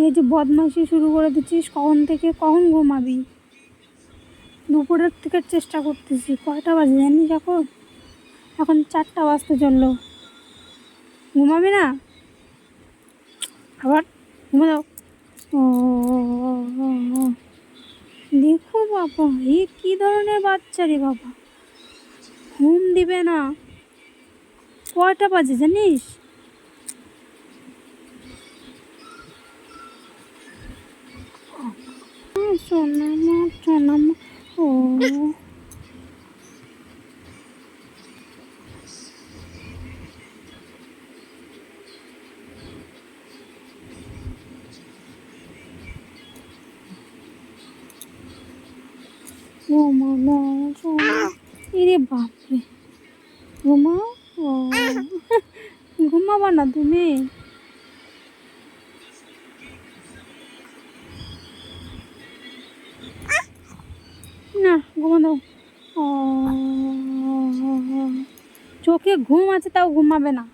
এই যে বদমাইশি শুরু করে দিচ্ছিস কখন থেকে, কখন ঘুমাবি? দুপুরের থেকে চেষ্টা করতেছি, কয়টা বাজে জানিস? এখন এখন 4টা বাজতে চললো। ঘুমাবি না? আবার ঘুমে দাও। ও দেখো বাবা, এ কি ধরনের বাচ্চা রে বাবা, ঘুম দিবে না। কয়টা বাজে জানিস? সোনামা সোনামা। ও ঘুমানো সোনা, এরে বাপরে, ঘুমাও। ও ঘুমাবা না তুমি? না ঘুমা দাও। ও চোখে ঘুম আছে তাও ঘুমাবে না।